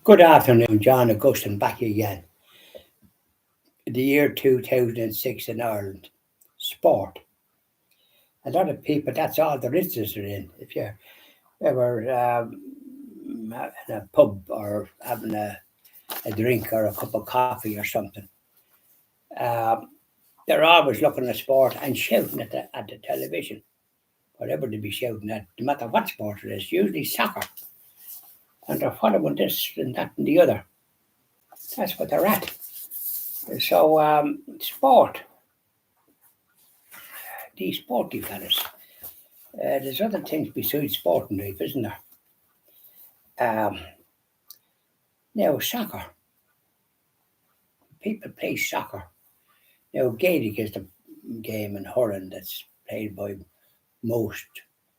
Good afternoon, John Augustine back again. The year 2006 in Ireland. Sport. A lot of people, that's all they're interested in. If you're ever in a pub or having a drink or a cup of coffee or something, um, they're always looking at sport and shouting at the television. Whatever they be shouting at, no matter what sport it is, usually soccer. And they're following this and that and the other. That's what they're at. So, sport. These sporty fellas. There's other things besides sport in life, isn't there? Um, Now, soccer. People play soccer. Now, Gaelic is the game in hurling that's played by most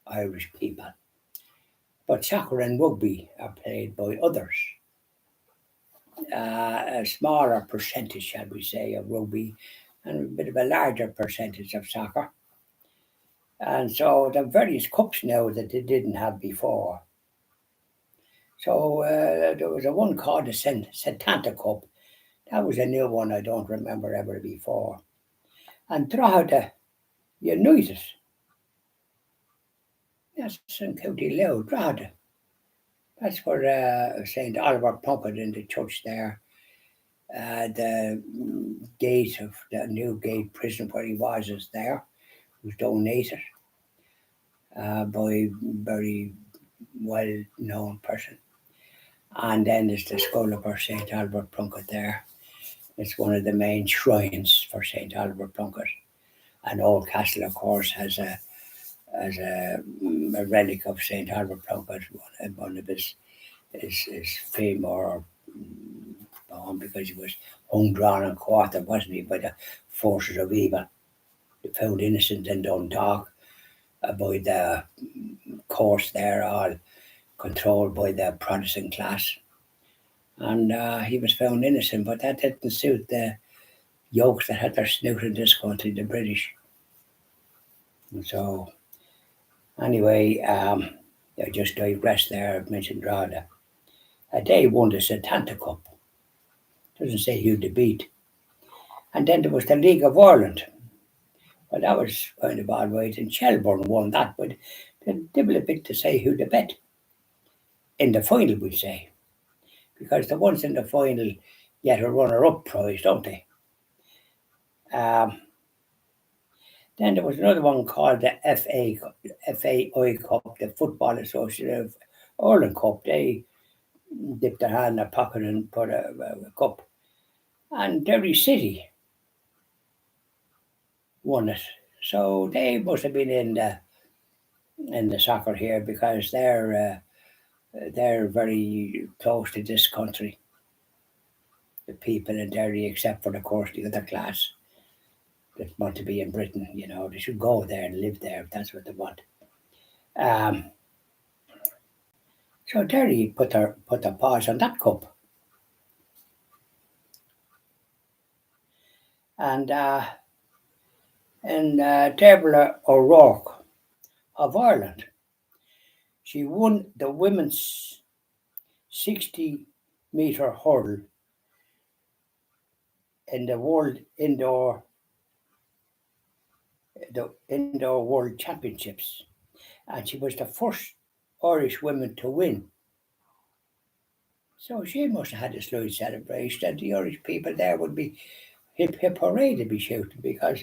Irish people. But soccer and rugby are played by others. A smaller percentage, shall we say, of rugby and a bit of a larger percentage of soccer. And so the various cups now that they didn't have before. So there was a one called the Setanta Cup. That was a new one I don't remember ever before. And Drogheda United, that's in County Loud, Drogheda. That's where St. Oliver Plunkett in the church there, the gate of the Newgate prison where he was is there, was donated by a very well known person. And then there's the skull of our St. Albert Plunkett there. It's one of the main shrines for St. Albert Plunkett. And Old Castle, of course, has a relic of St. Albert Plunkett, one of his femur bone, because he was hung, drawn, and quartered, wasn't he, by the forces of evil. They found innocent in Dundalk by the courts there, all controlled by the Protestant class. And he was found innocent, but that didn't suit the yokes that had their snoot in this country, the British. And so, anyway, I just digressed there. I mentioned Drogheda. They won the Setanta Cup. Doesn't say who they beat. And then there was the League of Ireland. Well, that was kind of all right. And Shelbourne won that, but they dibble a bit to say who they bet in the final, we say, because the ones in the final get a runner-up prize, don't they? Um, Then there was another one called the FAI Cup, the Football Association of Ireland Cup. They dipped their hand in their pocket and put a cup. And Derry City won it. So they must have been in the soccer here because they're very close to this country. The people in Derry, except for of course the other class that want to be in Britain, they should go there and live there if that's what they want. Um, so Derry put their paws on that cup, and Deborah O'Rourke of Ireland, she won the women's 60-meter hurdle in the indoor world championships, and she was the first Irish woman to win. So she must have had a slight celebration, and the Irish people there would be hip hip hooray to be shouting, because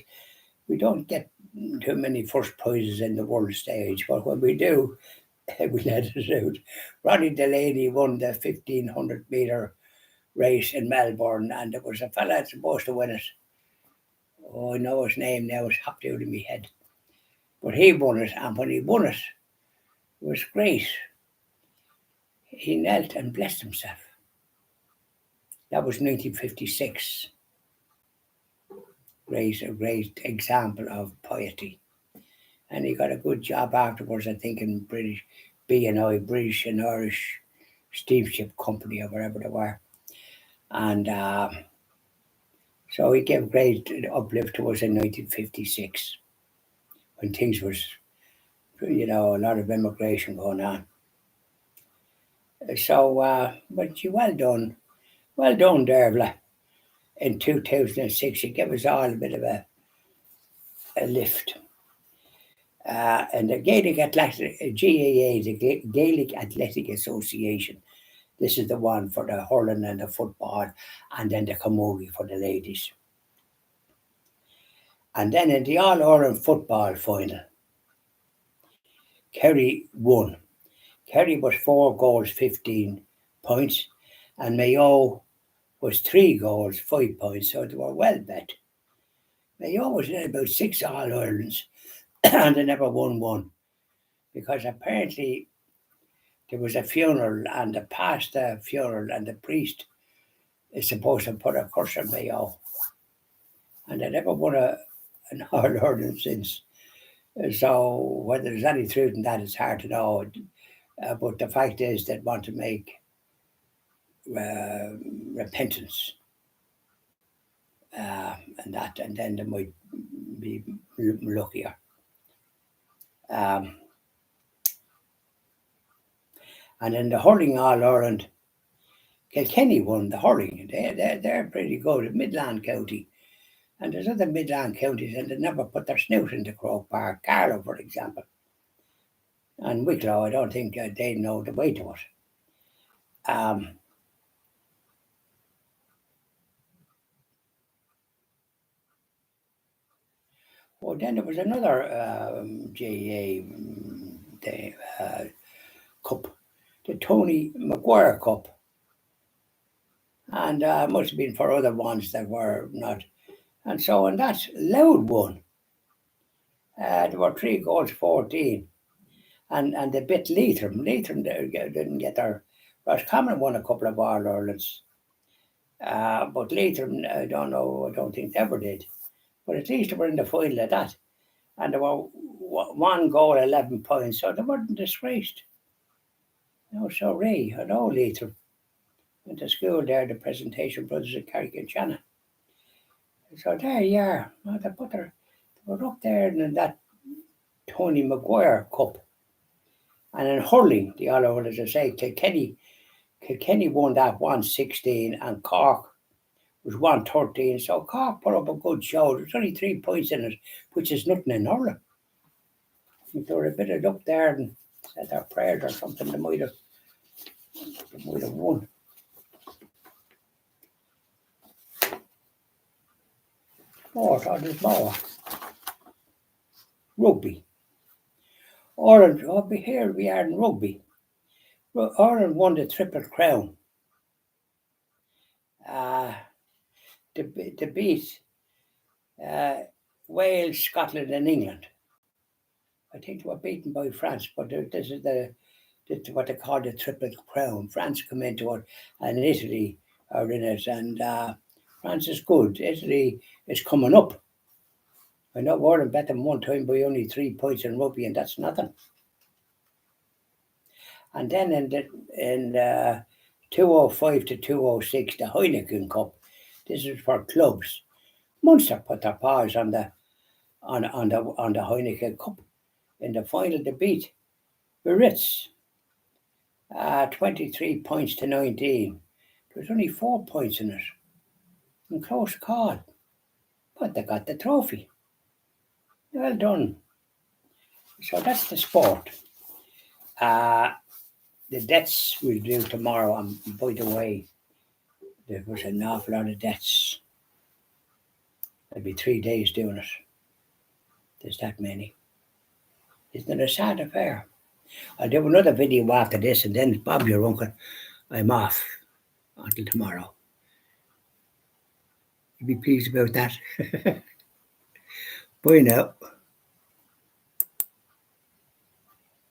we don't get too many first prizes in the world stage, but when we do, we let it out. Ronnie Delaney won the 1500-meter race in Melbourne, and there was a fella that's supposed to win it. Oh, I know his name now, it's hopped out of my head. But he won it, and when he won it, it was great. He knelt and blessed himself. That was 1956. A great example of piety. And he got a good job afterwards, I think, in British B&I, British and Irish Steamship Company, or wherever they were. And so he gave great uplift to us in 1956 when things was, a lot of immigration going on. So, but you well done, Dervla. In 2006, you gave us all a bit of a lift. And the Gaelic Athletic, GAA, the Gaelic Athletic Association, this is the one for the hurling and the football, and then the camogie for the ladies. And then in the All Ireland football final, Kerry won. Kerry was 4 goals, 15 points, and Mayo was 3 goals, 5 points, so they were well bet. Mayo was in about 6 All Irelands, and they never won one, because apparently there was a funeral, and the past the funeral, and the priest is supposed to put a curse on Mayo, and they never won an All Ireland since. So whether there's any truth in that, it's hard to know. But the fact is they want to make repentance, and that, and then they might be luckier. And in the hurling All Ireland, Kilkenny won the hurling. They're pretty good. Midland County, and there's other Midland counties, and they never put their snout into Croke Park. Carlow, for example, and Wicklow. I don't think they know the way to it. Well, then there was another GAA cup, the Tony Maguire Cup, and must have been for other ones that were not. And so, and that Loud won. There were 3 goals, 14, and they bit Leitrim. Leitrim didn't get their. Roscommon won a couple of All Irelands, but Leitrim, I don't think they ever did. But at least they were in the final of that. And they were 1 goal, 11 points, so they weren't disgraced. So Ray, I know Leitrim. Went to school there, the Presentation Brothers at Carrick-on-Shannon. So there you are. They were up there in that Tony Maguire Cup. And in hurling, the All Ireland, as I say, Kilkenny won that 116, and Cork was 113. So Cork put up a good show. There's only 3 points in it, which is nothing in hurling. I think they were a bit of up there and said their prayers or something. They might have won. There's more. Rugby. Ireland, here we are in rugby. Ireland won the Triple Crown. To beat Wales, Scotland, and England. I think they were beaten by France, but this is what they call the Triple Crown. France come into it, and Italy are in it, and France is good. Italy is coming up. I know Ireland bet them one time by only 3 points in rugby, and that's nothing. And then in 205 to 206, the Heineken Cup. This is for clubs. Munster put their paws on the Heineken Cup in the final. They beat Biarritz 23 points to 19. There was only 4 points in it. And close call. But they got the trophy. Well done. So that's the sport. The debts we'll do tomorrow. And by the way, there was an awful lot of debts. There'll be 3 days doing it. There's that many. Isn't it a sad affair? I'll do another video after this, and then Bob, your uncle, I'm off until tomorrow. You'll be pleased about that. Bye now.